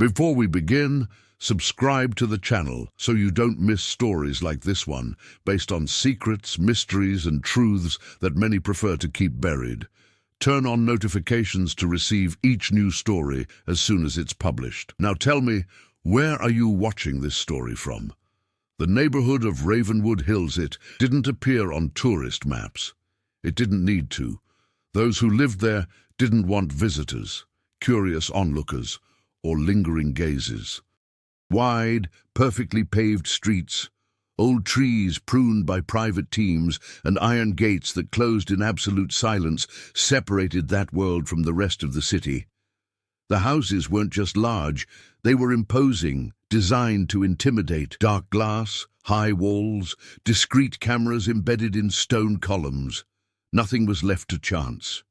Before we begin, subscribe to the channel so you don't miss stories like this one, based on secrets, mysteries, and truths that many prefer to keep buried. Turn on notifications to receive each new story as soon as it's published. Now tell me, where are you watching this story from? The neighborhood of Ravenwood Hills. It didn't appear on tourist maps. It didn't need to. Those who lived there didn't want visitors, curious onlookers, or lingering gazes. Wide, perfectly paved streets, old trees pruned by private teams, and iron gates that closed in absolute silence separated that world from the rest of the city. The houses weren't just large, they were imposing, designed to intimidate. Dark glass, high walls, discreet cameras embedded in stone columns. Nothing was left to chance.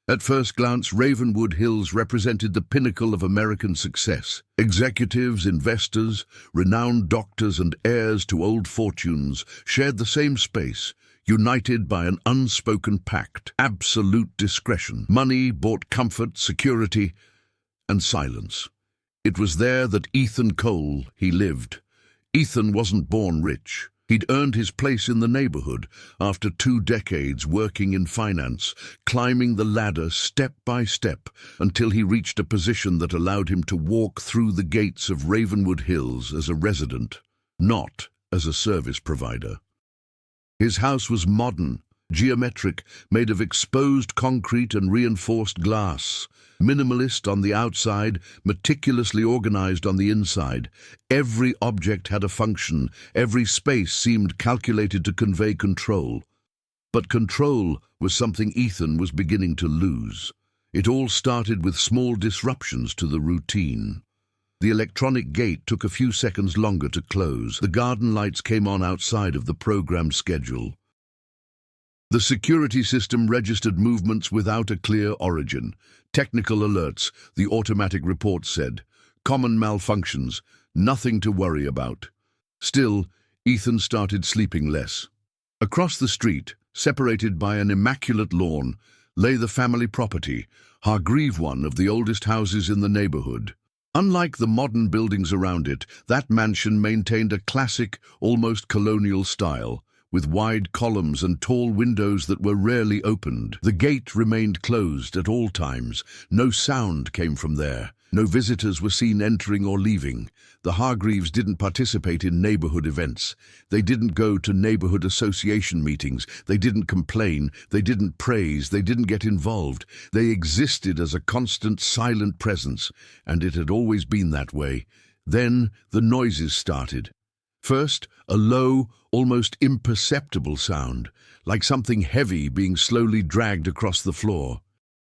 At first glance, Ravenwood Hills represented the pinnacle of American success. Executives, investors, renowned doctors, and heirs to old fortunes shared the same space, united by an unspoken pact: absolute discretion. Money bought comfort, security, and silence. It was there that Ethan Cole lived. Ethan wasn't born rich. He'd earned his place in the neighborhood after 2 decades working in finance, climbing the ladder step by step until he reached a position that allowed him to walk through the gates of Ravenwood Hills as a resident, not as a service provider. His house was modern, geometric, made of exposed concrete and reinforced glass. Minimalist on the outside, meticulously organized on the inside. Every object had a function, every space seemed calculated to convey control. But control was something Ethan was beginning to lose. It all started with small disruptions to the routine. The electronic gate took a few seconds longer to close. The garden lights came on outside of the programmed schedule. The security system registered movements without a clear origin. Technical alerts, the automatic report said. Common malfunctions, nothing to worry about. Still, Ethan started sleeping less. Across the street, separated by an immaculate lawn, lay the family property, Hargreave, one of the oldest houses in the neighborhood. Unlike the modern buildings around it, that mansion maintained a classic, almost colonial style, with wide columns and tall windows that were rarely opened. The gate remained closed at all times. No sound came from there. No visitors were seen entering or leaving. The Hargreaves didn't participate in neighborhood events. They didn't go to neighborhood association meetings. They didn't complain. They didn't praise. They didn't get involved. They existed as a constant, silent presence, and it had always been that way. Then the noises started. First, a low, almost imperceptible sound, like something heavy being slowly dragged across the floor.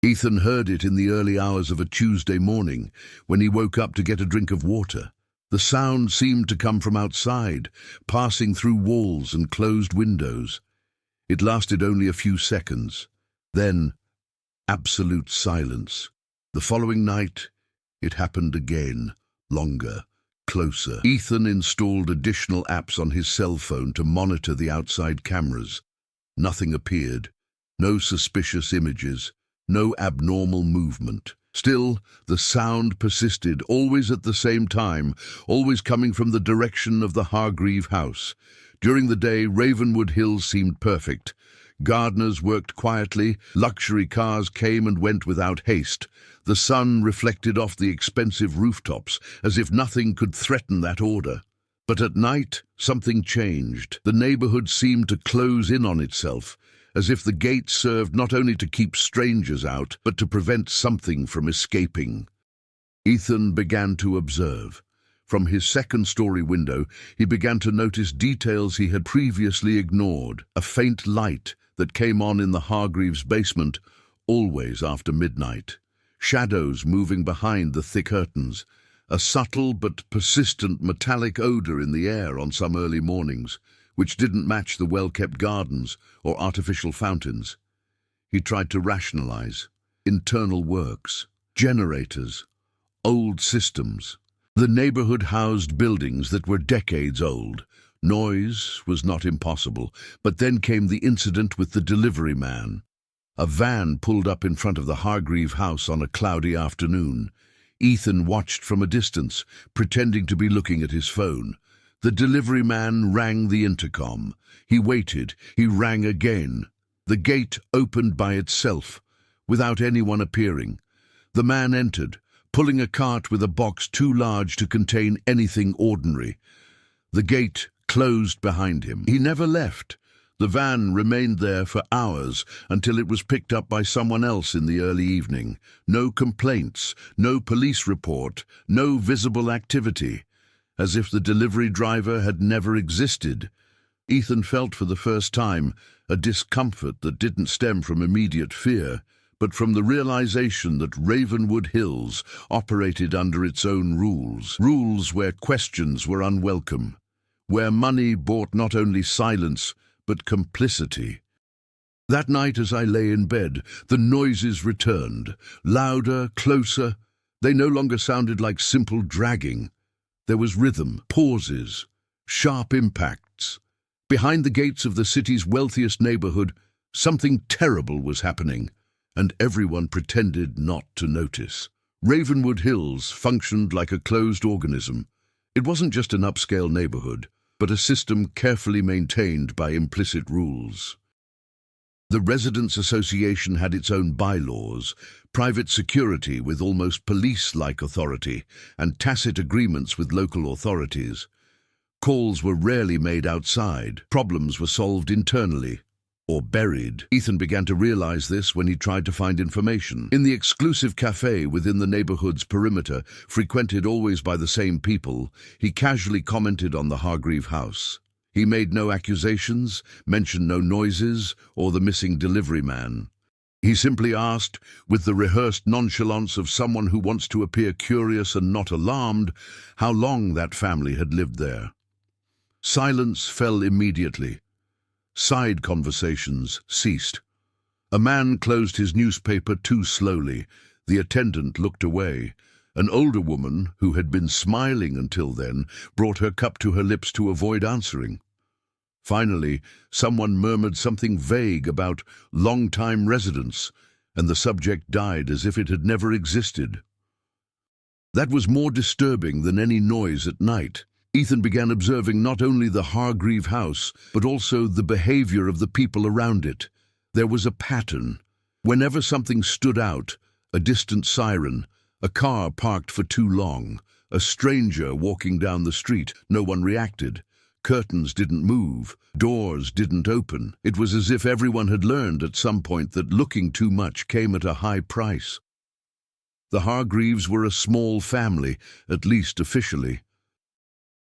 Ethan heard it in the early hours of a Tuesday morning, when he woke up to get a drink of water. The sound seemed to come from outside, passing through walls and closed windows. It lasted only a few seconds. Then, absolute silence. The following night, it happened again, longer, closer. Ethan installed additional apps on his cell phone to monitor the outside cameras. Nothing appeared. No suspicious images. No abnormal movement. Still, the sound persisted, always at the same time, always coming from the direction of the Hargreave house. During the day, Ravenwood Hills seemed perfect. Gardeners worked quietly, luxury cars came and went without haste. The sun reflected off the expensive rooftops, as if nothing could threaten that order. But at night, something changed. The neighborhood seemed to close in on itself, as if the gate served not only to keep strangers out, but to prevent something from escaping. Ethan began to observe. From his second-story window, he began to notice details he had previously ignored. A faint light that came on in the Hargreaves' basement, always after midnight. Shadows moving behind the thick curtains. A subtle but persistent metallic odor in the air on some early mornings, which didn't match the well-kept gardens or artificial fountains. He tried to rationalize. Internal works, generators, old systems. The neighborhood housed buildings that were decades old. Noise was not impossible, but then came the incident with the delivery man. A van pulled up in front of the Hargreave house on a cloudy afternoon. Ethan watched from a distance, pretending to be looking at his phone. The delivery man rang the intercom. He waited. He rang again. The gate opened by itself, without anyone appearing. The man entered, pulling a cart with a box too large to contain anything ordinary. The gate closed behind him. He never left. The van remained there for hours until it was picked up by someone else in the early evening. No complaints, no police report, no visible activity, as if the delivery driver had never existed. Ethan felt for the first time a discomfort that didn't stem from immediate fear, but from the realization that Ravenwood Hills operated under its own rules where questions were unwelcome, where money bought not only silence, but complicity. That night as I lay in bed, the noises returned, louder, closer. They no longer sounded like simple dragging. There was rhythm, pauses, sharp impacts. Behind the gates of the city's wealthiest neighborhood, something terrible was happening, and everyone pretended not to notice. Ravenwood Hills functioned like a closed organism. It wasn't just an upscale neighborhood, but a system carefully maintained by implicit rules. The Residents' Association had its own bylaws, private security with almost police-like authority, and tacit agreements with local authorities. Calls were rarely made outside. Problems were solved internally, or buried. Ethan began to realize this when he tried to find information. In the exclusive cafe within the neighborhood's perimeter, frequented always by the same people, he casually commented on the Hargreave house. He made no accusations, mentioned no noises, or the missing delivery man. He simply asked, with the rehearsed nonchalance of someone who wants to appear curious and not alarmed, how long that family had lived there. Silence fell immediately. Side conversations ceased. A man closed his newspaper too slowly. The attendant looked away. An older woman, who had been smiling until then, brought her cup to her lips to avoid answering. Finally, someone murmured something vague about long-time residents, and the subject died as if it had never existed. That was more disturbing than any noise at night. Ethan began observing not only the Hargreave house, but also the behavior of the people around it. There was a pattern. Whenever something stood out, a distant siren, a car parked for too long, a stranger walking down the street, no one reacted. Curtains didn't move, doors didn't open. It was as if everyone had learned at some point that looking too much came at a high price. The Hargreaves were a small family, at least officially.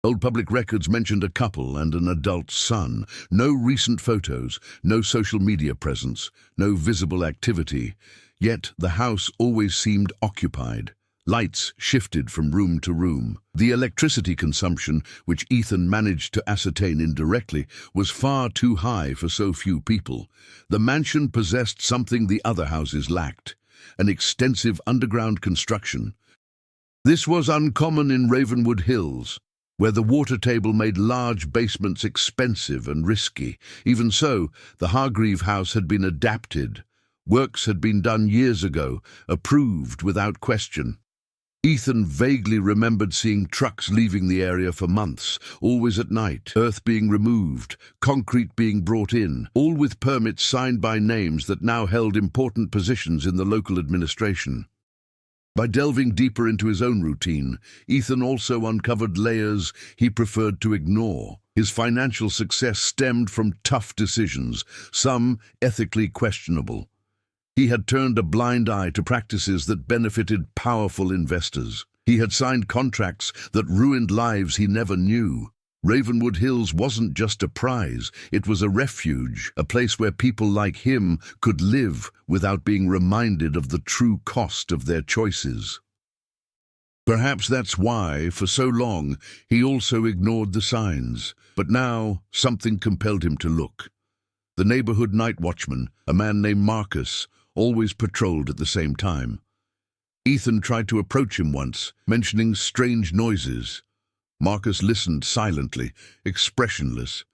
Old public records mentioned a couple and an adult son. No recent photos, no social media presence, no visible activity. Yet the house always seemed occupied. Lights shifted from room to room. The electricity consumption, which Ethan managed to ascertain indirectly, was far too high for so few people. The mansion possessed something the other houses lacked: an extensive underground construction. This was uncommon in Ravenwood Hills, where the water table made large basements expensive and risky. Even so, the Hargreave house had been adapted. Works had been done years ago, approved without question. Ethan vaguely remembered seeing trucks leaving the area for months, always at night, earth being removed, concrete being brought in, all with permits signed by names that now held important positions in the local administration. By delving deeper into his own routine, Ethan also uncovered layers he preferred to ignore. His financial success stemmed from tough decisions, some ethically questionable. He had turned a blind eye to practices that benefited powerful investors. He had signed contracts that ruined lives he never knew. Ravenwood Hills wasn't just a prize, it was a refuge, a place where people like him could live without being reminded of the true cost of their choices. Perhaps that's why, for so long, he also ignored the signs. But now, something compelled him to look. The neighborhood night watchman, a man named Marcus, always patrolled at the same time. Ethan tried to approach him once, mentioning strange noises. Marcus listened silently, expressionless.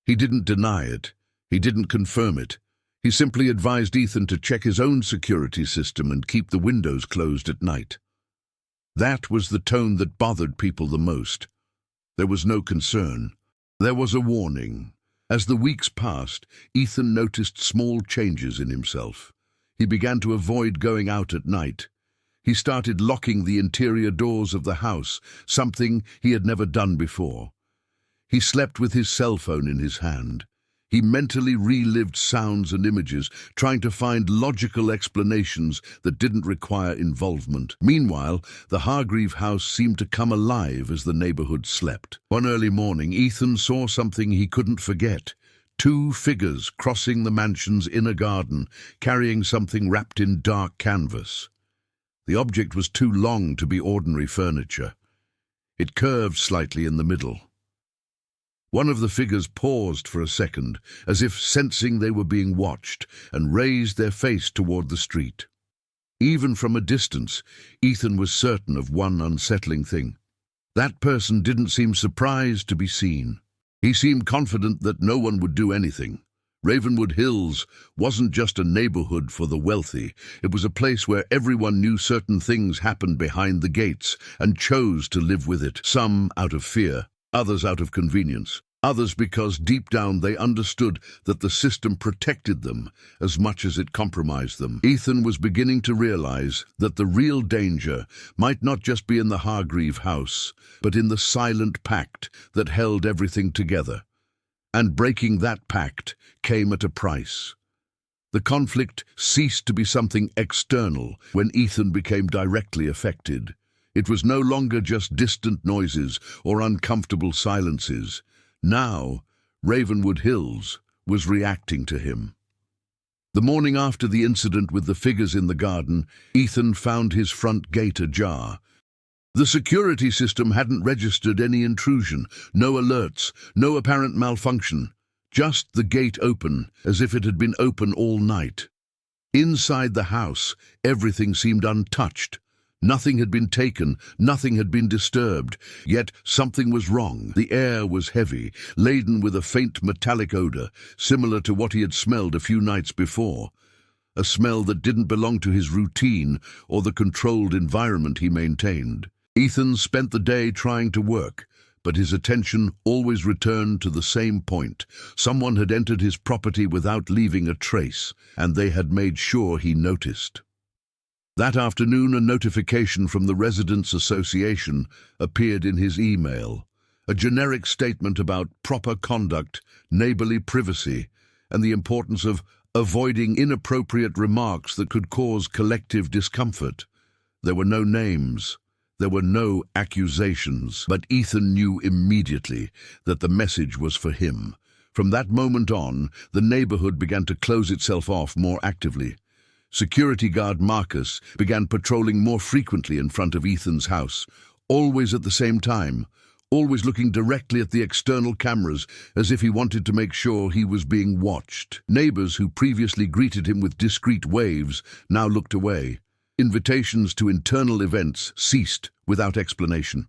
He didn't deny it. He didn't confirm it. He simply advised Ethan to check his own security system and keep the windows closed at night. That was the tone that bothered people the most. There was no concern. There was a warning. As the weeks passed, Ethan noticed small changes in himself. He began to avoid going out at night. He started locking the interior doors of the house, something he had never done before. He slept with his cell phone in his hand. He mentally relived sounds and images, trying to find logical explanations that didn't require involvement. Meanwhile, the Hargreave house seemed to come alive as the neighborhood slept. One early morning, Ethan saw something he couldn't forget. Two figures crossing the mansion's inner garden, carrying something wrapped in dark canvas. The object was too long to be ordinary furniture. It curved slightly in the middle. One of the figures paused for a second, as if sensing they were being watched, and raised their face toward the street. Even from a distance, Ethan was certain of one unsettling thing. That person didn't seem surprised to be seen. He seemed confident that no one would do anything. Ravenwood Hills wasn't just a neighborhood for the wealthy. It was a place where everyone knew certain things happened behind the gates and chose to live with it, some out of fear, others out of convenience, others because deep down they understood that the system protected them as much as it compromised them. Ethan was beginning to realize that the real danger might not just be in the Hargreave house, but in the silent pact that held everything together. And breaking that pact came at a price. The conflict ceased to be something external when Ethan became directly affected. It was no longer just distant noises or uncomfortable silences. Now, Ravenwood Hills was reacting to him. The morning after the incident with the figures in the garden, Ethan found his front gate ajar. The security system hadn't registered any intrusion, no alerts, no apparent malfunction, just the gate open, as if it had been open all night. Inside the house, everything seemed untouched. Nothing had been taken, nothing had been disturbed, yet something was wrong. The air was heavy, laden with a faint metallic odor, similar to what he had smelled a few nights before. A smell that didn't belong to his routine or the controlled environment he maintained. Ethan spent the day trying to work, but his attention always returned to the same point. Someone had entered his property without leaving a trace, and they had made sure he noticed. That afternoon, a notification from the Residents' Association appeared in his email, a generic statement about proper conduct, neighborly privacy, and the importance of avoiding inappropriate remarks that could cause collective discomfort. There were no names. There were no accusations, but Ethan knew immediately that the message was for him. From that moment on, the neighborhood began to close itself off more actively. Security guard Marcus began patrolling more frequently in front of Ethan's house, always at the same time, always looking directly at the external cameras as if he wanted to make sure he was being watched. Neighbors who previously greeted him with discreet waves now looked away. Invitations to internal events ceased without explanation.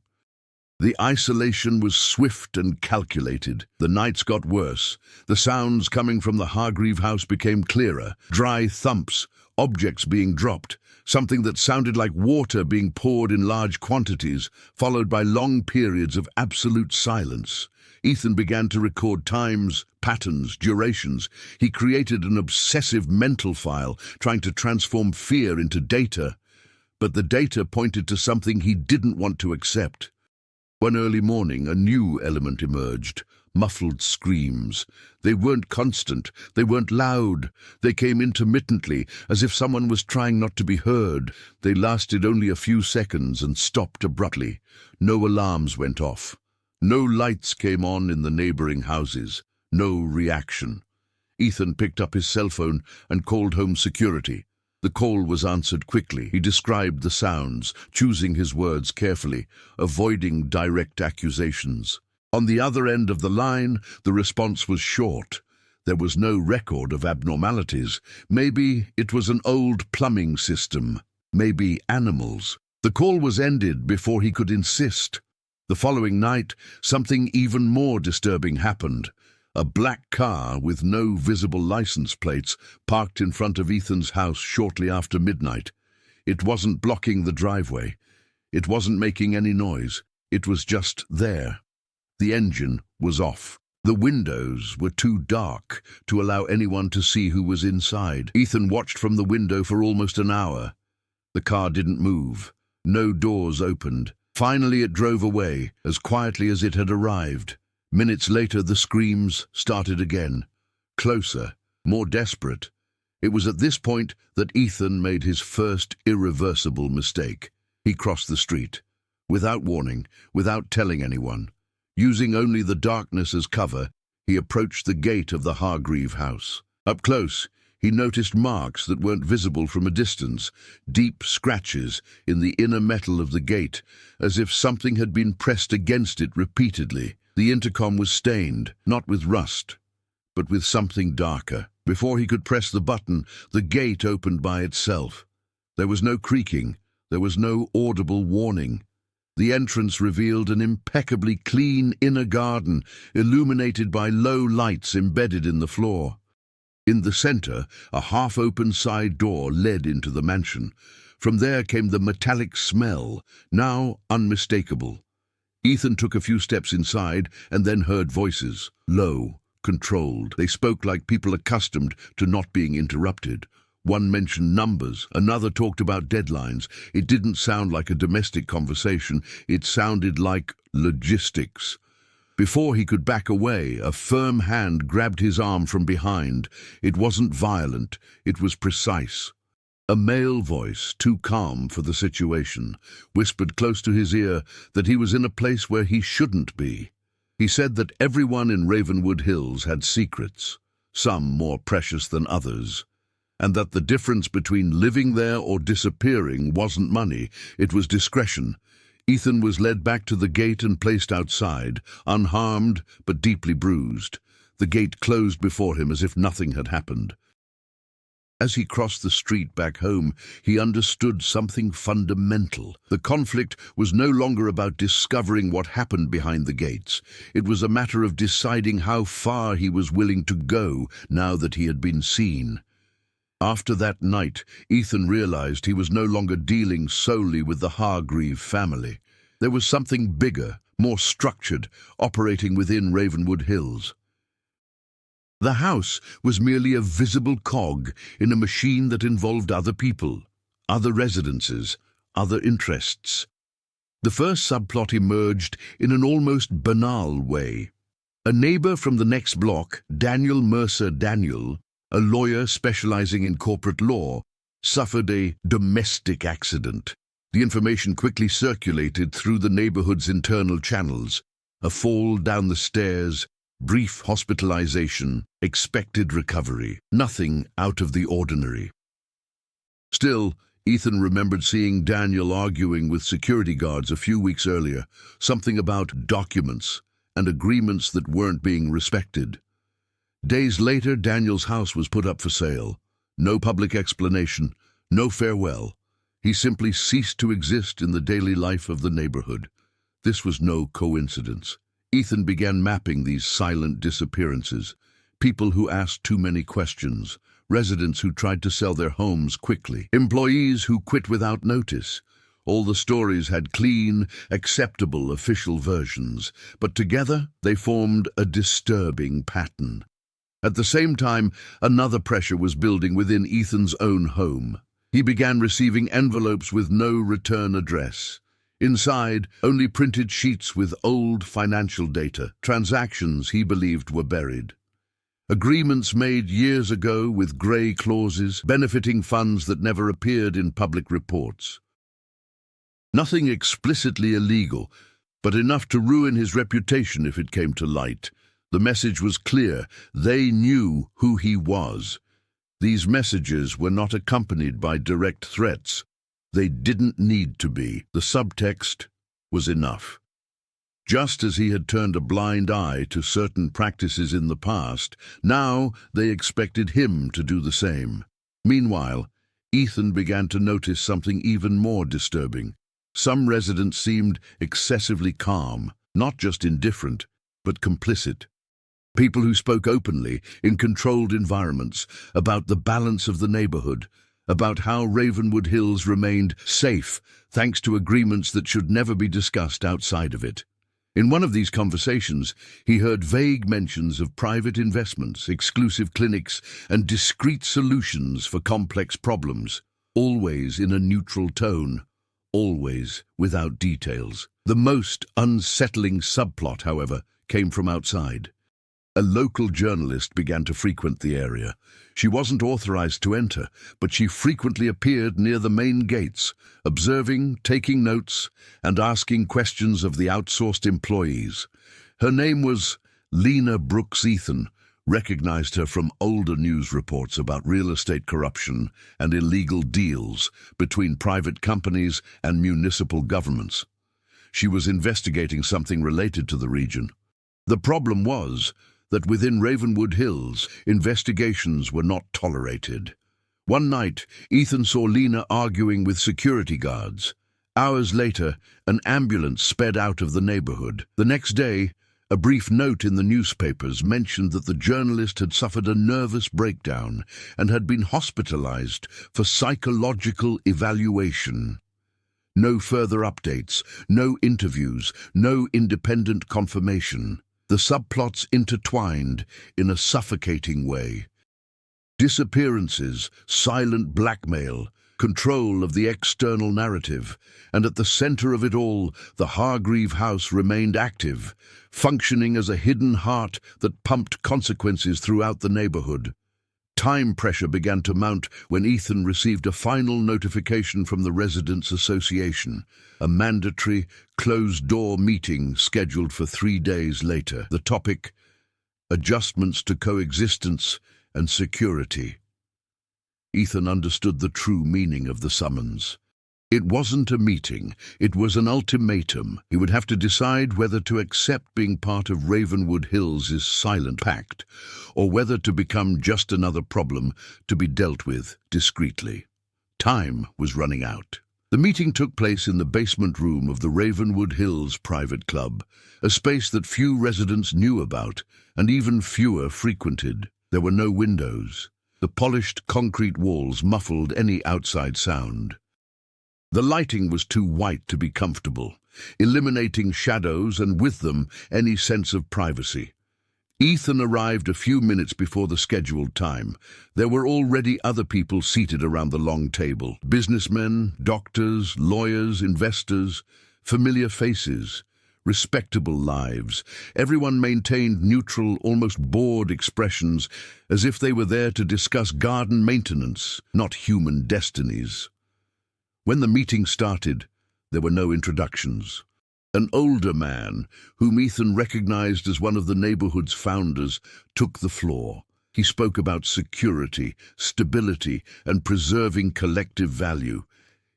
The isolation was swift and calculated. The nights got worse. The sounds coming from the Hargreave house became clearer. Dry thumps, objects being dropped, something that sounded like water being poured in large quantities, followed by long periods of absolute silence. Ethan began to record times, patterns, durations. He created an obsessive mental file, trying to transform fear into data. But the data pointed to something he didn't want to accept. One early morning, a new element emerged. Muffled screams. They weren't constant. They weren't loud. They came intermittently, as if someone was trying not to be heard. They lasted only a few seconds and stopped abruptly. No alarms went off. No lights came on in the neighboring houses. No reaction. Ethan picked up his cell phone and called home security. The call was answered quickly. He described the sounds, choosing his words carefully, avoiding direct accusations. On the other end of the line, the response was short. There was no record of abnormalities. Maybe it was an old plumbing system. Maybe animals. The call was ended before he could insist. The following night, something even more disturbing happened. A black car with no visible license plates parked in front of Ethan's house shortly after midnight. It wasn't blocking the driveway. It wasn't making any noise. It was just there. The engine was off. The windows were too dark to allow anyone to see who was inside. Ethan watched from the window for almost an hour. The car didn't move. No doors opened. Finally, it drove away, as quietly as it had arrived. Minutes later, the screams started again. Closer, more desperate. It was at this point that Ethan made his first irreversible mistake. He crossed the street. Without warning, without telling anyone. Using only the darkness as cover, he approached the gate of the Hargreave house. Up close, he noticed marks that weren't visible from a distance, deep scratches in the inner metal of the gate, as if something had been pressed against it repeatedly. The intercom was stained, not with rust, but with something darker. Before he could press the button, the gate opened by itself. There was no creaking, there was no audible warning. The entrance revealed an impeccably clean inner garden, illuminated by low lights embedded in the floor. In the center, a half-open side door led into the mansion. From there came the metallic smell, now unmistakable. Ethan took a few steps inside and then heard voices, low, controlled. They spoke like people accustomed to not being interrupted. One mentioned numbers, another talked about deadlines. It didn't sound like a domestic conversation, it sounded like logistics. Before he could back away, a firm hand grabbed his arm from behind. It wasn't violent, it was precise. A male voice, too calm for the situation, whispered close to his ear that he was in a place where he shouldn't be. He said that everyone in Ravenwood Hills had secrets, some more precious than others, and that the difference between living there or disappearing wasn't money, it was discretion. Ethan was led back to the gate and placed outside, unharmed but deeply bruised. The gate closed before him as if nothing had happened. As he crossed the street back home, he understood something fundamental. The conflict was no longer about discovering what happened behind the gates. It was a matter of deciding how far he was willing to go now that he had been seen. After that night, Ethan realized he was no longer dealing solely with the Hargreave family. There was something bigger, more structured, operating within Ravenwood Hills. The house was merely a visible cog in a machine that involved other people, other residences, other interests. The first subplot emerged in an almost banal way. A neighbor from the next block, Daniel Mercer Daniel, a lawyer specializing in corporate law, suffered a domestic accident. The information quickly circulated through the neighborhood's internal channels. A fall down the stairs, brief hospitalization, expected recovery. Nothing out of the ordinary. Still, Ethan remembered seeing Daniel arguing with security guards a few weeks earlier, something about documents and agreements that weren't being respected. Days later, Daniel's house was put up for sale. No public explanation, no farewell. He simply ceased to exist in the daily life of the neighborhood. This was no coincidence. Ethan began mapping these silent disappearances. People who asked too many questions, residents who tried to sell their homes quickly, employees who quit without notice. All the stories had clean, acceptable official versions, but together they formed a disturbing pattern. At the same time, another pressure was building within Ethan's own home. He began receiving envelopes with no return address. Inside, only printed sheets with old financial data, transactions he believed were buried. Agreements made years ago with grey clauses, benefiting funds that never appeared in public reports. Nothing explicitly illegal, but enough to ruin his reputation if it came to light. The message was clear. They knew who he was. These messages were not accompanied by direct threats. They didn't need to be. The subtext was enough. Just as he had turned a blind eye to certain practices in the past, now they expected him to do the same. Meanwhile, Ethan began to notice something even more disturbing. Some residents seemed excessively calm, not just indifferent, but complicit. People who spoke openly, in controlled environments, about the balance of the neighborhood, about how Ravenwood Hills remained safe thanks to agreements that should never be discussed outside of it. In one of these conversations, he heard vague mentions of private investments, exclusive clinics, and discreet solutions for complex problems, always in a neutral tone, always without details. The most unsettling subplot, however, came from outside. A local journalist began to frequent the area. She wasn't authorized to enter, but she frequently appeared near the main gates, observing, taking notes, and asking questions of the outsourced employees. Her name was Lena Brooks. Ethan recognized her from older news reports about real estate corruption and illegal deals between private companies and municipal governments. She was investigating something related to the region. The problem was that within Ravenwood Hills, investigations were not tolerated. One night, Ethan saw Lena arguing with security guards. Hours later, an ambulance sped out of the neighborhood. The next day, a brief note in the newspapers mentioned that the journalist had suffered a nervous breakdown and had been hospitalized for psychological evaluation. No further updates, no interviews, no independent confirmation. The subplots intertwined in a suffocating way. Disappearances, silent blackmail, control of the external narrative, and at the center of it all, the Hargreave house remained active, functioning as a hidden heart that pumped consequences throughout the neighborhood. Time pressure began to mount when Ethan received a final notification from the Residents Association, a mandatory, closed-door meeting scheduled for 3 days later. The topic: adjustments to coexistence and security. Ethan understood the true meaning of the summons. It wasn't a meeting, it was an ultimatum. He would have to decide whether to accept being part of Ravenwood Hills' silent pact, or whether to become just another problem to be dealt with discreetly. Time was running out. The meeting took place in the basement room of the Ravenwood Hills Private Club, a space that few residents knew about and even fewer frequented. There were no windows. The polished concrete walls muffled any outside sound. The lighting was too white to be comfortable, eliminating shadows and with them any sense of privacy. Ethan arrived a few minutes before the scheduled time. There were already other people seated around the long table. Businessmen, doctors, lawyers, investors, familiar faces, respectable lives. Everyone maintained neutral, almost bored expressions, as if they were there to discuss garden maintenance, not human destinies. When the meeting started, there were no introductions. An older man, whom Ethan recognized as one of the neighborhood's founders, took the floor. He spoke about security, stability, and preserving collective value.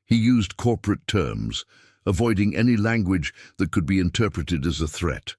He used corporate terms, avoiding any language that could be interpreted as a threat.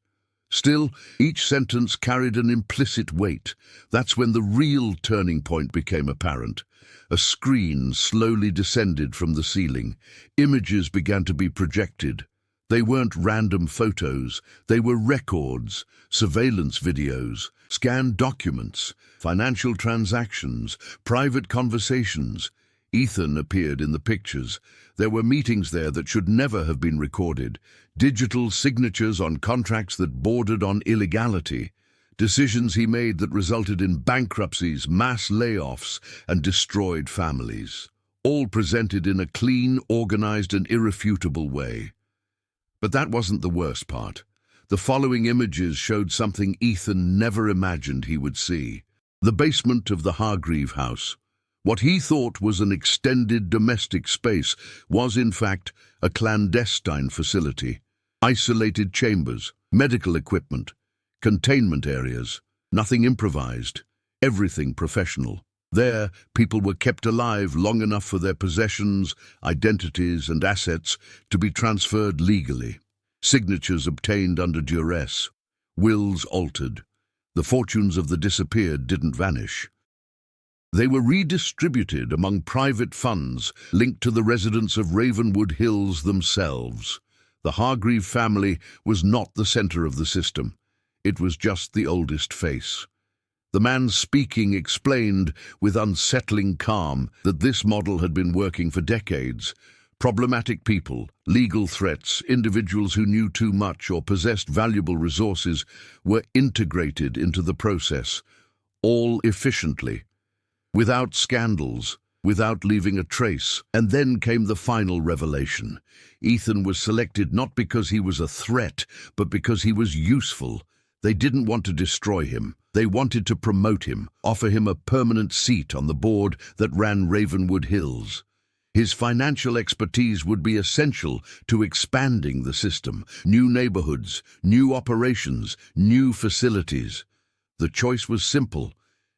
Still, each sentence carried an implicit weight. That's when the real turning point became apparent. A screen slowly descended from the ceiling. Images began to be projected. They weren't random photos. They were records, surveillance videos, scanned documents, financial transactions, private conversations. Ethan appeared in the pictures. There were meetings there that should never have been recorded, digital signatures on contracts that bordered on illegality, decisions he made that resulted in bankruptcies, mass layoffs, and destroyed families, all presented in a clean, organized, and irrefutable way. But that wasn't the worst part. The following images showed something Ethan never imagined he would see. The basement of the Hargreave house. What he thought was an extended domestic space was, in fact, a clandestine facility. Isolated chambers, medical equipment, containment areas, nothing improvised, everything professional. There, people were kept alive long enough for their possessions, identities, and assets to be transferred legally. Signatures obtained under duress, wills altered. The fortunes of the disappeared didn't vanish. They were redistributed among private funds linked to the residents of Ravenwood Hills themselves. The Hargreave family was not the center of the system. It was just the oldest face. The man speaking explained with unsettling calm that this model had been working for decades. Problematic people, legal threats, individuals who knew too much or possessed valuable resources were integrated into the process, all efficiently, without scandals, without leaving a trace. And then came the final revelation. Ethan was selected not because he was a threat, but because he was useful. They didn't want to destroy him. They wanted to promote him, offer him a permanent seat on the board that ran Ravenwood Hills. His financial expertise would be essential to expanding the system, new neighborhoods, new operations, new facilities. The choice was simple.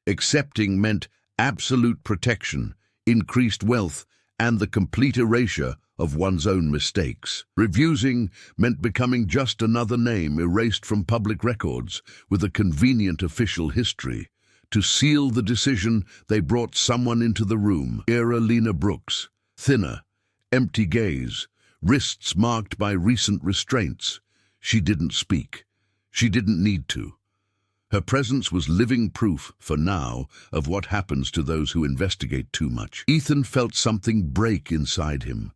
Accepting meant absolute protection, increased wealth, and the complete erasure of one's own mistakes. Refusing meant becoming just another name erased from public records with a convenient official history. To seal the decision, they brought someone into the room, Lena Brooks. Thinner, empty gaze, wrists marked by recent restraints. She didn't speak. She didn't need to. Her presence was living proof, for now, of what happens to those who investigate too much. Ethan felt something break inside him.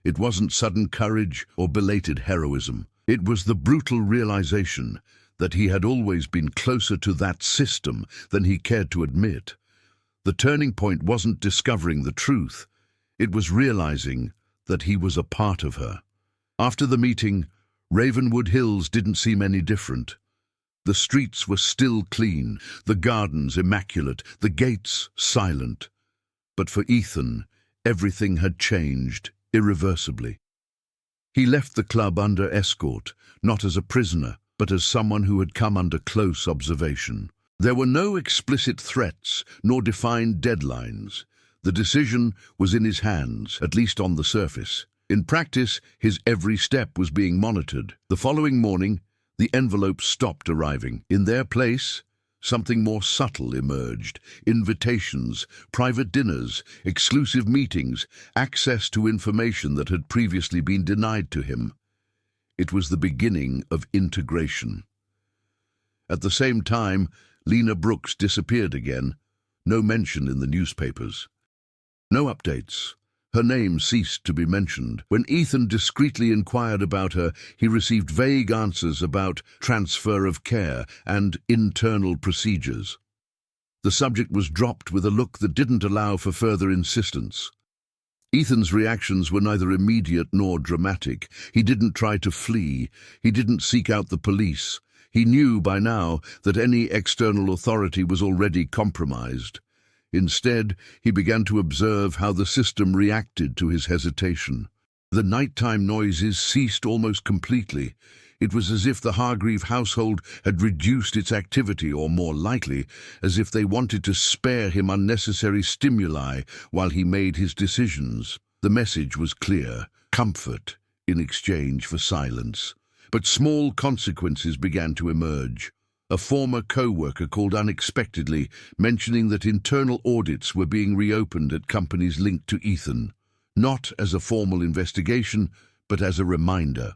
It wasn't sudden courage or belated heroism. It was the brutal realization that he had always been closer to that system than he cared to admit. The turning point wasn't discovering the truth. It was realizing that he was a part of her. After the meeting, Ravenwood Hills didn't seem any different. The streets were still clean, the gardens immaculate, the gates silent. But for Ethan, everything had changed irreversibly. He left the club under escort, not as a prisoner, but as someone who had come under close observation. There were no explicit threats, nor defined deadlines. The decision was in his hands, at least on the surface. In practice, his every step was being monitored. The following morning, the envelopes stopped arriving. In their place, something more subtle emerged. Invitations, private dinners, exclusive meetings, access to information that had previously been denied to him. It was the beginning of integration. At the same time, Lena Brooks disappeared again. No mention in the newspapers. No updates. Her name ceased to be mentioned. When Ethan discreetly inquired about her, he received vague answers about transfer of care and internal procedures. The subject was dropped with a look that didn't allow for further insistence. Ethan's reactions were neither immediate nor dramatic. He didn't try to flee. He didn't seek out the police. He knew by now that any external authority was already compromised. Instead, he began to observe how the system reacted to his hesitation. The nighttime noises ceased almost completely. It was as if the Hargreave household had reduced its activity, or more likely, as if they wanted to spare him unnecessary stimuli while he made his decisions. The message was clear: comfort in exchange for silence. But small consequences began to emerge. A former co-worker called unexpectedly, mentioning that internal audits were being reopened at companies linked to Ethan, not as a formal investigation, but as a reminder.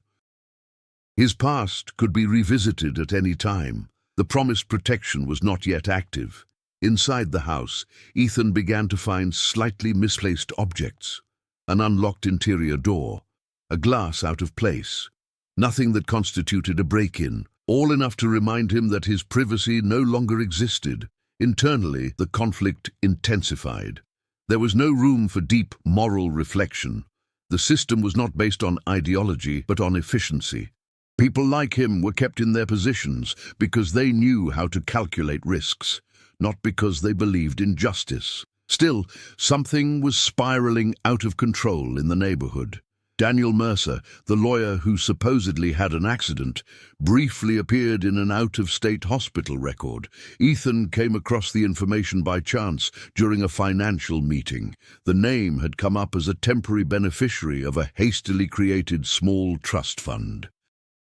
His past could be revisited at any time. The promised protection was not yet active. Inside the house, Ethan began to find slightly misplaced objects. An unlocked interior door, a glass out of place, nothing that constituted a break-in. All enough to remind him that his privacy no longer existed. Internally, the conflict intensified. There was no room for deep moral reflection. The system was not based on ideology, but on efficiency. People like him were kept in their positions because they knew how to calculate risks, not because they believed in justice. Still, something was spiraling out of control in the neighborhood. Daniel Mercer, the lawyer who supposedly had an accident, briefly appeared in an out-of-state hospital record. Ethan came across the information by chance during a financial meeting. The name had come up as a temporary beneficiary of a hastily created small trust fund.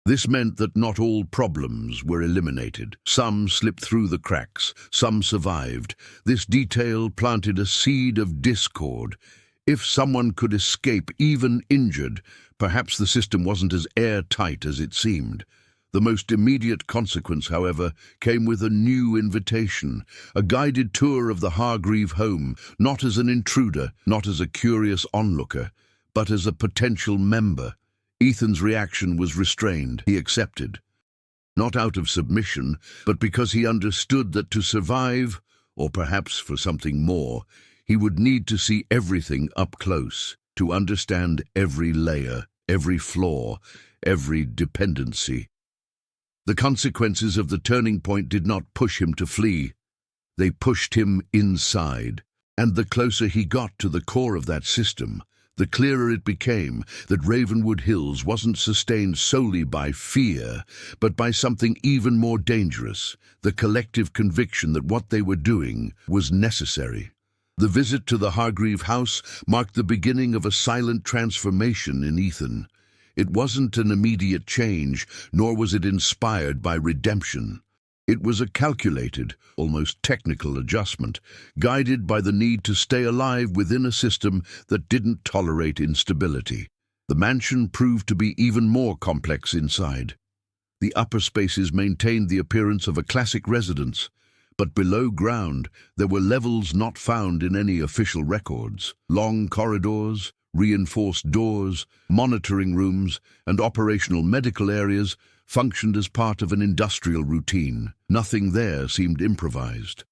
This meant that not all problems were eliminated. Some slipped through the cracks, some survived. This detail planted a seed of discord. If someone could escape, even injured, perhaps the system wasn't as airtight as it seemed. The most immediate consequence, however, came with a new invitation, a guided tour of the Hargreave home, not as an intruder, not as a curious onlooker, but as a potential member. Ethan's reaction was restrained. He accepted, not out of submission, but because he understood that to survive, or perhaps for something more, he would need to see everything up close, to understand every layer, every flaw, every dependency. The consequences of the turning point did not push him to flee. They pushed him inside. And the closer he got to the core of that system, the clearer it became that Ravenwood Hills wasn't sustained solely by fear, but by something even more dangerous, the collective conviction that what they were doing was necessary. The visit to the Hargreave house marked the beginning of a silent transformation in Ethan. It wasn't an immediate change, nor was it inspired by redemption. It was a calculated, almost technical adjustment, guided by the need to stay alive within a system that didn't tolerate instability. The mansion proved to be even more complex inside. The upper spaces maintained the appearance of a classic residence, but below ground there were levels not found in any official records. Long corridors, reinforced doors, monitoring rooms, and operational medical areas functioned as part of an industrial routine. Nothing there seemed improvised.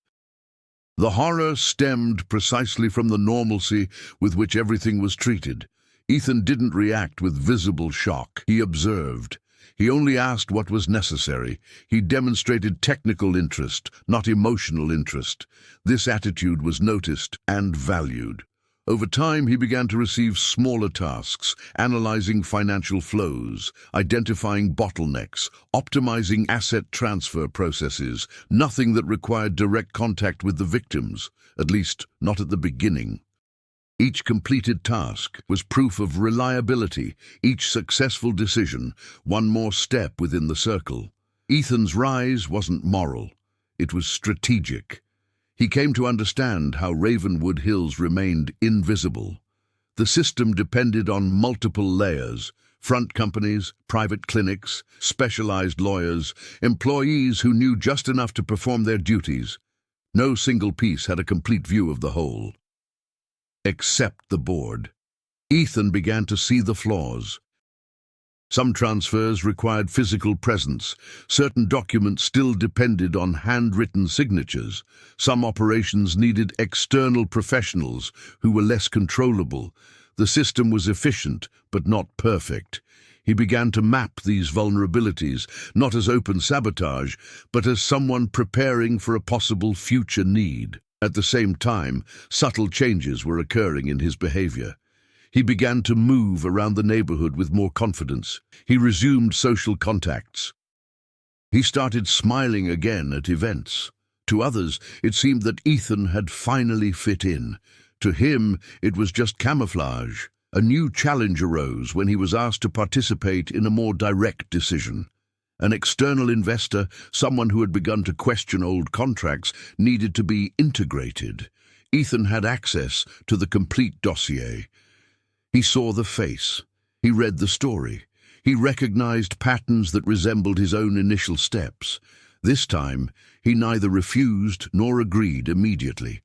The horror stemmed precisely from the normalcy with which everything was treated. Ethan didn't react with visible shock. He observed. He only asked what was necessary. He demonstrated technical interest, not emotional interest. This attitude was noticed and valued. Over time, he began to receive smaller tasks, analyzing financial flows, identifying bottlenecks, optimizing asset transfer processes, nothing that required direct contact with the victims, at least not at the beginning. Each completed task was proof of reliability, each successful decision, one more step within the circle. Ethan's rise wasn't moral, it was strategic. He came to understand how Ravenwood Hills remained invisible. The system depended on multiple layers: front companies, private clinics, specialized lawyers, employees who knew just enough to perform their duties. No single piece had a complete view of the whole. Except the board. Ethan began to see the flaws. Some transfers required physical presence. Certain documents still depended on handwritten signatures. Some operations needed external professionals who were less controllable. The system was efficient, but not perfect. He began to map these vulnerabilities, not as open sabotage, but as someone preparing for a possible future need. At the same time, subtle changes were occurring in his behavior. He began to move around the neighborhood with more confidence. He resumed social contacts. He started smiling again at events. To others, it seemed that Ethan had finally fit in. To him, it was just camouflage. A new challenge arose when he was asked to participate in a more direct decision. An external investor, someone who had begun to question old contracts, needed to be integrated. Ethan had access to the complete dossier. He saw the face. He read the story. He recognized patterns that resembled his own initial steps. This time, he neither refused nor agreed immediately.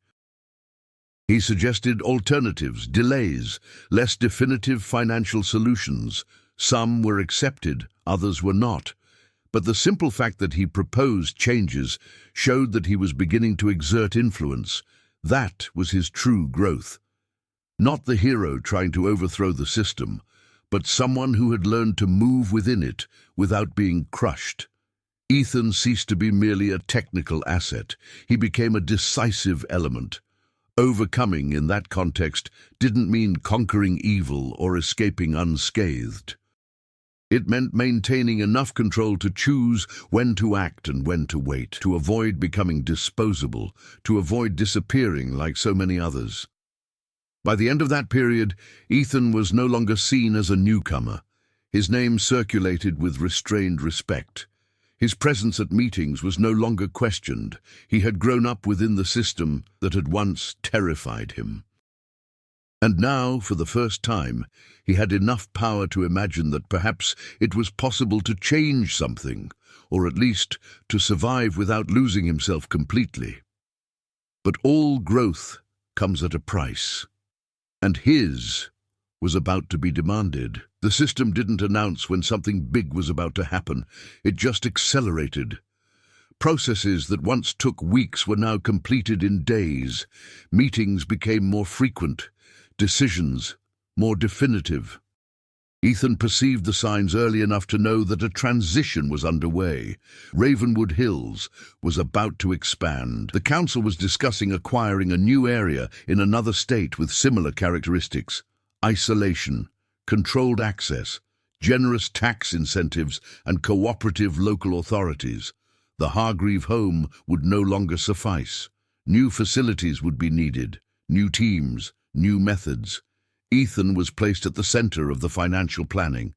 He suggested alternatives, delays, less definitive financial solutions. Some were accepted, others were not. But the simple fact that he proposed changes showed that he was beginning to exert influence. That was his true growth. Not the hero trying to overthrow the system, but someone who had learned to move within it without being crushed. Ethan ceased to be merely a technical asset. He became a decisive element. Overcoming in that context didn't mean conquering evil or escaping unscathed. It meant maintaining enough control to choose when to act and when to wait, to avoid becoming disposable, to avoid disappearing like so many others. By the end of that period, Ethan was no longer seen as a newcomer. His name circulated with restrained respect. His presence at meetings was no longer questioned. He had grown up within the system that had once terrified him. And now, for the first time, he had enough power to imagine that perhaps it was possible to change something, or at least to survive without losing himself completely. But all growth comes at a price, and his was about to be demanded. The system didn't announce when something big was about to happen. It just accelerated. Processes that once took weeks were now completed in days. Meetings became more frequent, decisions more definitive. Ethan perceived the signs early enough to know that a transition was underway. Ravenwood Hills was about to expand. The council was discussing acquiring a new area in another state with similar characteristics: isolation, controlled access, generous tax incentives, and cooperative local authorities. The Hargreave home would no longer suffice. New facilities would be needed, new teams, new methods. Ethan was placed at the center of the financial planning.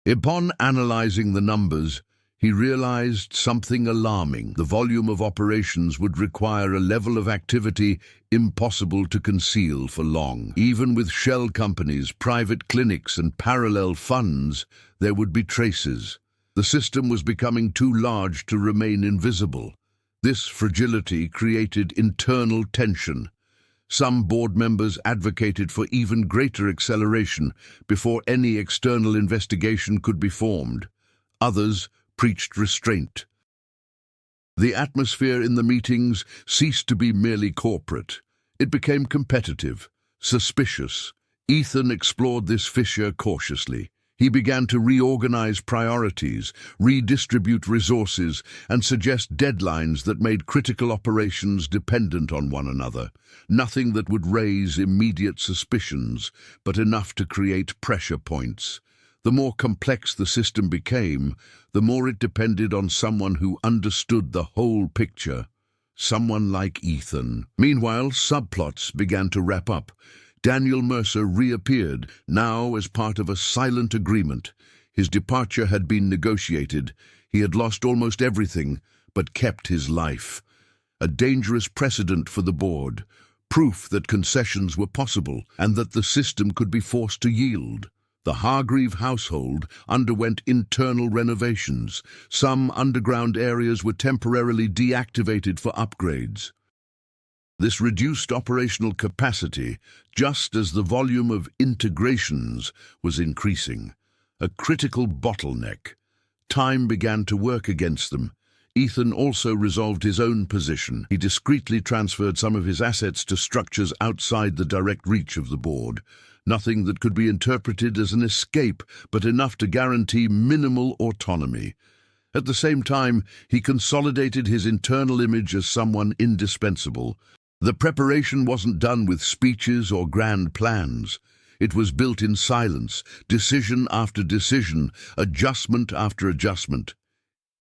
Upon analyzing the numbers, he realized something alarming. The volume of operations would require a level of activity impossible to conceal for long. Even with shell companies, private clinics, and parallel funds, there would be traces. The system was becoming too large to remain invisible. This fragility created internal tension. Some board members advocated for even greater acceleration before any external investigation could be formed. Others preached restraint. The atmosphere in the meetings ceased to be merely corporate. It became competitive, suspicious. Ethan explored this fissure cautiously. He began to reorganize priorities, redistribute resources, and suggest deadlines that made critical operations dependent on one another. Nothing that would raise immediate suspicions, but enough to create pressure points. The more complex the system became, the more it depended on someone who understood the whole picture. Someone like Ethan. Meanwhile, subplots began to wrap up. Daniel Mercer reappeared, now as part of a silent agreement. His departure had been negotiated. He had lost almost everything, but kept his life. A dangerous precedent for the board, proof that concessions were possible and that the system could be forced to yield. The Hargreave household underwent internal renovations. Some underground areas were temporarily deactivated for upgrades. This reduced operational capacity just as the volume of integrations was increasing, a critical bottleneck. Time began to work against them. Ethan also resolved his own position. He discreetly transferred some of his assets to structures outside the direct reach of the board. Nothing that could be interpreted as an escape, but enough to guarantee minimal autonomy. At the same time, he consolidated his internal image as someone indispensable. The preparation wasn't done with speeches or grand plans. It was built in silence, decision after decision, adjustment after adjustment.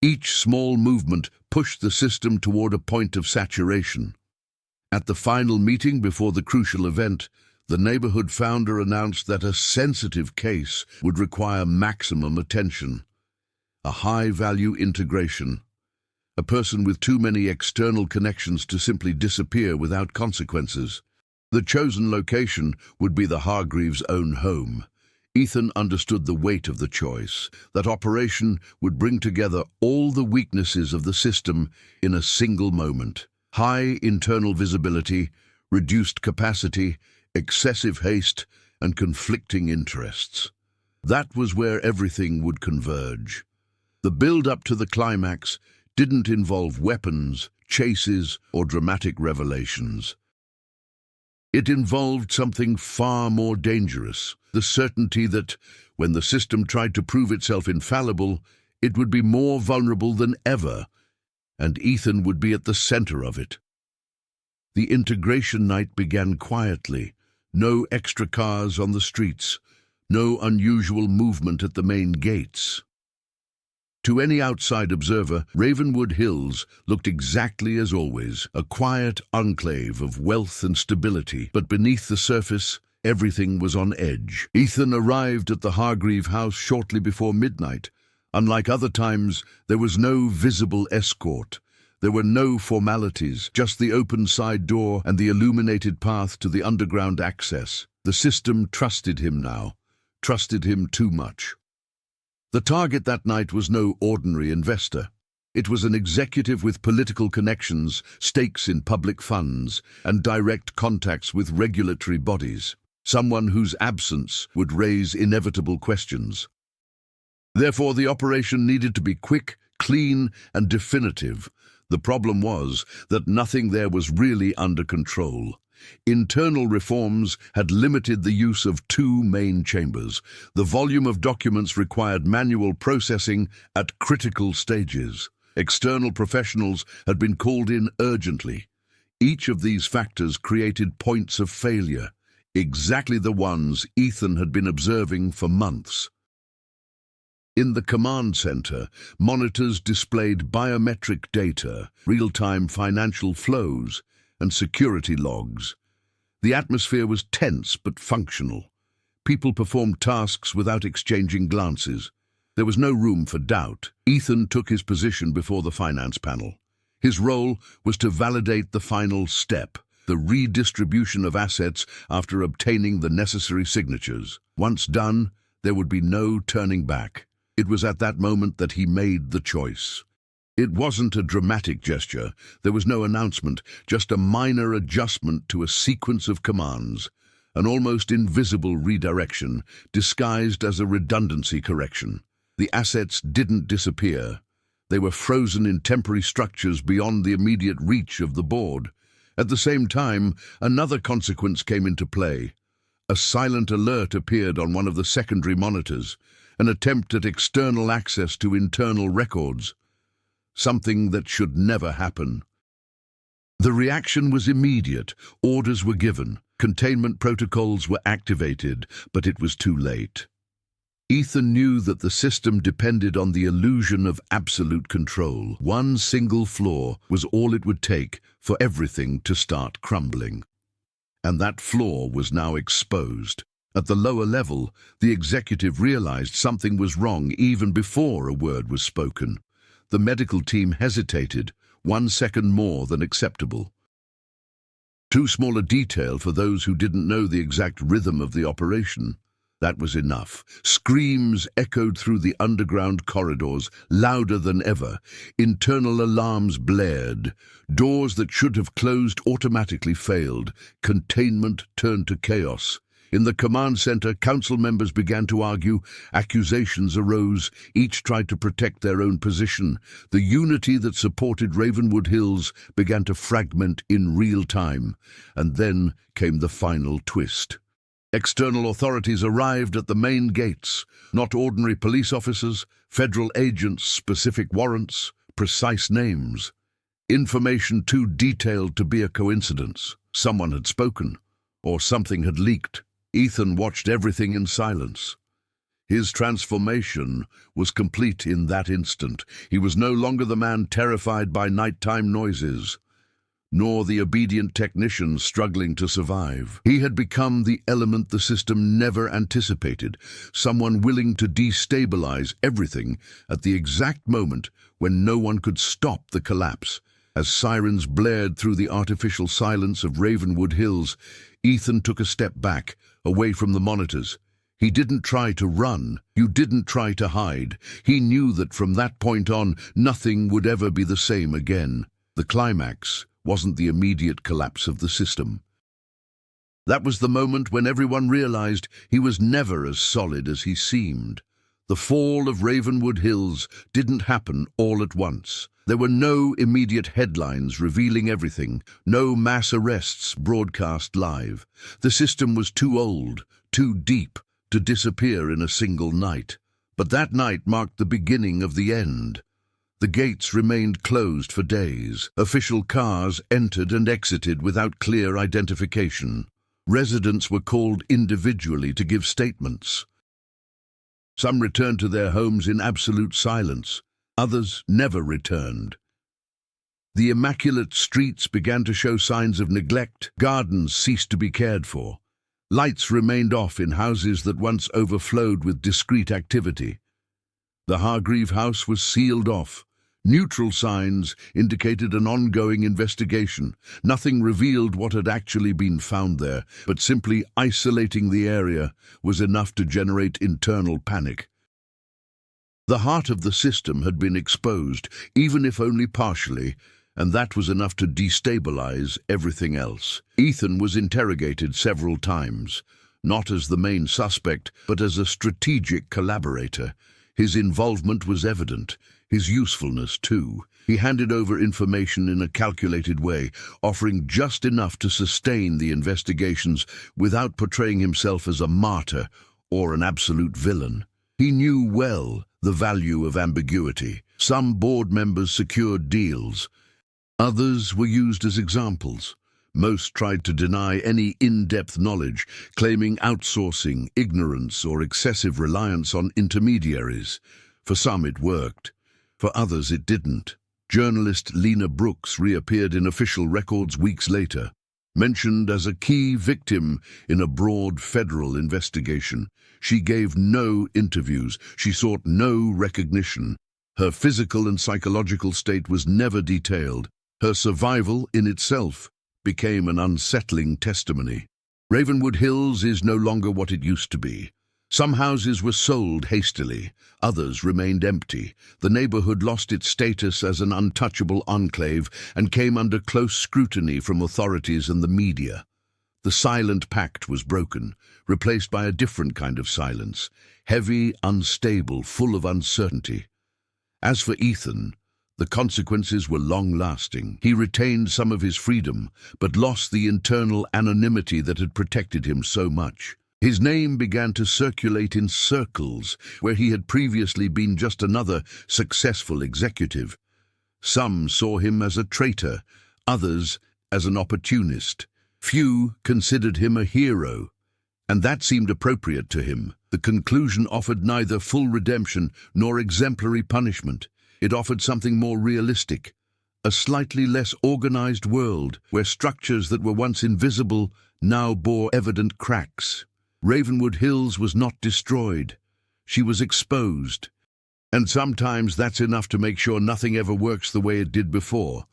Each small movement pushed the system toward a point of saturation. At the final meeting before the crucial event, the neighborhood founder announced that a sensitive case would require maximum attention. A high-value integration. A person with too many external connections to simply disappear without consequences. The chosen location would be the Hargreaves' own home. Ethan understood the weight of the choice. That operation would bring together all the weaknesses of the system in a single moment. High internal visibility, reduced capacity, excessive haste, and conflicting interests. That was where everything would converge. The build-up to the climax didn't involve weapons, chases, or dramatic revelations. It involved something far more dangerous, the certainty that, when the system tried to prove itself infallible, it would be more vulnerable than ever, and Ethan would be at the center of it. The integration night began quietly. No extra cars on the streets, no unusual movement at the main gates. To any outside observer, Ravenwood Hills looked exactly as always, a quiet enclave of wealth and stability, but beneath the surface, everything was on edge. Ethan arrived at the Hargreave house shortly before midnight. Unlike other times, there was no visible escort. There were no formalities, just the open side door and the illuminated path to the underground access. The system trusted him now, trusted him too much. The target that night was no ordinary investor. It was an executive with political connections, stakes in public funds, and direct contacts with regulatory bodies. Someone whose absence would raise inevitable questions. Therefore, the operation needed to be quick, clean, and definitive. The problem was that nothing there was really under control. Internal reforms had limited the use of two main chambers. The volume of documents required manual processing at critical stages. External professionals had been called in urgently. Each of these factors created points of failure, exactly the ones Ethan had been observing for months. In the command center, monitors displayed biometric data, real-time financial flows, and security logs. The atmosphere was tense but functional. People performed tasks without exchanging glances. There was no room for doubt. Ethan took his position before the finance panel. His role was to validate the final step, the redistribution of assets after obtaining the necessary signatures. Once done, there would be no turning back. It was at that moment that he made the choice. It wasn't a dramatic gesture. There was no announcement, just a minor adjustment to a sequence of commands, an almost invisible redirection, disguised as a redundancy correction. The assets didn't disappear. They were frozen in temporary structures beyond the immediate reach of the board. At the same time, another consequence came into play. A silent alert appeared on one of the secondary monitors, an attempt at external access to internal records, something that should never happen. The reaction was immediate. Orders were given. Containment protocols were activated, but it was too late. Ethan knew that the system depended on the illusion of absolute control. One single flaw was all it would take for everything to start crumbling. And that flaw was now exposed. At the lower level, the executive realized something was wrong even before a word was spoken. The medical team hesitated, 1 second more than acceptable. Too small a detail for those who didn't know the exact rhythm of the operation. That was enough. Screams echoed through the underground corridors, louder than ever. Internal alarms blared. Doors that should have closed automatically failed. Containment turned to chaos. In the command center, council members began to argue. Accusations arose. Each tried to protect their own position. The unity that supported Ravenwood Hills began to fragment in real time. And then came the final twist. External authorities arrived at the main gates. Not ordinary police officers, federal agents, specific warrants, precise names. Information too detailed to be a coincidence. Someone had spoken, or something had leaked. Ethan watched everything in silence. His transformation was complete in that instant. He was no longer the man terrified by nighttime noises, nor the obedient technician struggling to survive. He had become the element the system never anticipated, someone willing to destabilize everything at the exact moment when no one could stop the collapse. As sirens blared through the artificial silence of Ravenwood Hills, Ethan took a step back, away from the monitors. He didn't try to run. You didn't try to hide. He knew that from that point on, nothing would ever be the same again. The climax wasn't the immediate collapse of the system. That was the moment when everyone realized he was never as solid as he seemed. The fall of Ravenwood Hills didn't happen all at once. There were no immediate headlines revealing everything, no mass arrests broadcast live. The system was too old, too deep, to disappear in a single night. But that night marked the beginning of the end. The gates remained closed for days. Official cars entered and exited without clear identification. Residents were called individually to give statements. Some returned to their homes in absolute silence. Others never returned. The immaculate streets began to show signs of neglect. Gardens ceased to be cared for. Lights remained off in houses that once overflowed with discreet activity. The Hargreave house was sealed off. Neutral signs indicated an ongoing investigation. Nothing revealed what had actually been found there, but simply isolating the area was enough to generate internal panic. The heart of the system had been exposed, even if only partially, and that was enough to destabilize everything else. Ethan was interrogated several times, not as the main suspect, but as a strategic collaborator. His involvement was evident, his usefulness too. He handed over information in a calculated way, offering just enough to sustain the investigations without portraying himself as a martyr or an absolute villain. He knew well the value of ambiguity. Some board members secured deals. Others were used as examples. Most tried to deny any in-depth knowledge, claiming outsourcing, ignorance, or excessive reliance on intermediaries. For some it worked. For others it didn't. Journalist Lena Brooks reappeared in official records weeks later, mentioned as a key victim in a broad federal investigation. She gave no interviews. She sought no recognition. Her physical and psychological state was never detailed. Her survival in itself became an unsettling testimony. Ravenwood Hills is no longer what it used to be. Some houses were sold hastily, others remained empty. The neighborhood lost its status as an untouchable enclave and came under close scrutiny from authorities and the media. The silent pact was broken, replaced by a different kind of silence, heavy, unstable, full of uncertainty. As for Ethan, the consequences were long-lasting. He retained some of his freedom, but lost the internal anonymity that had protected him so much. His name began to circulate in circles where he had previously been just another successful executive. Some saw him as a traitor, others as an opportunist. Few considered him a hero, and that seemed appropriate to him. The conclusion offered neither full redemption nor exemplary punishment. It offered something more realistic, a slightly less organized world where structures that were once invisible now bore evident cracks. Ravenwood Hills was not destroyed. She was exposed. And sometimes that's enough to make sure nothing ever works the way it did before.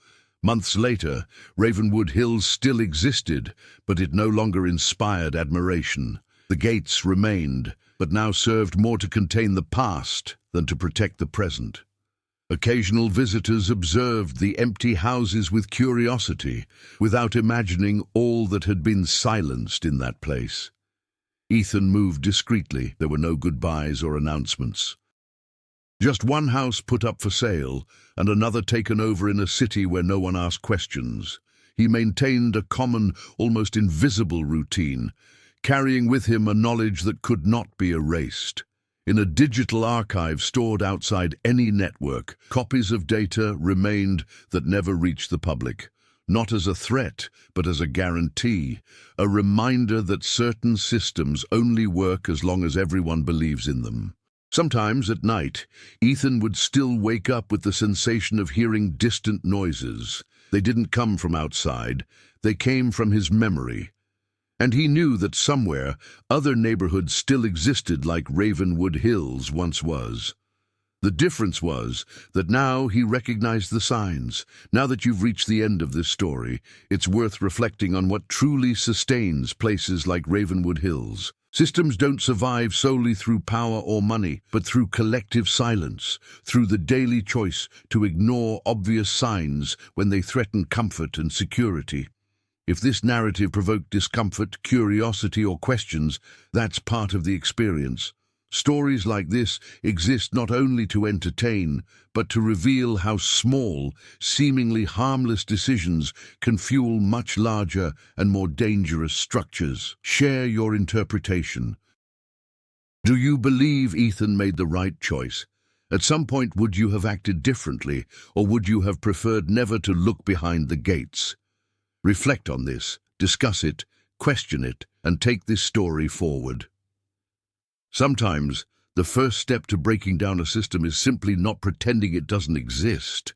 Months later, Ravenwood Hills still existed, but it no longer inspired admiration. The gates remained, but now served more to contain the past than to protect the present. Occasional visitors observed the empty houses with curiosity, without imagining all that had been silenced in that place. Ethan moved discreetly. There were no goodbyes or announcements. Just one house put up for sale, and another taken over in a city where no one asked questions. He maintained a common, almost invisible routine, carrying with him a knowledge that could not be erased. In a digital archive stored outside any network, copies of data remained that never reached the public. Not as a threat, but as a guarantee, a reminder that certain systems only work as long as everyone believes in them. Sometimes at night, Ethan would still wake up with the sensation of hearing distant noises. They didn't come from outside, they came from his memory. And he knew that somewhere other neighborhoods still existed like Ravenwood Hills once was. The difference was that now he recognized the signs. Now that you've reached the end of this story, it's worth reflecting on what truly sustains places like Ravenwood Hills. Systems don't survive solely through power or money, but through collective silence, through the daily choice to ignore obvious signs when they threaten comfort and security. If this narrative provoked discomfort, curiosity, or questions, that's part of the experience. Stories like this exist not only to entertain, but to reveal how small, seemingly harmless decisions can fuel much larger and more dangerous structures. Share your interpretation. Do you believe Ethan made the right choice? At some point, would you have acted differently, or would you have preferred never to look behind the gates? Reflect on this, discuss it, question it, and take this story forward. Sometimes, the first step to breaking down a system is simply not pretending it doesn't exist.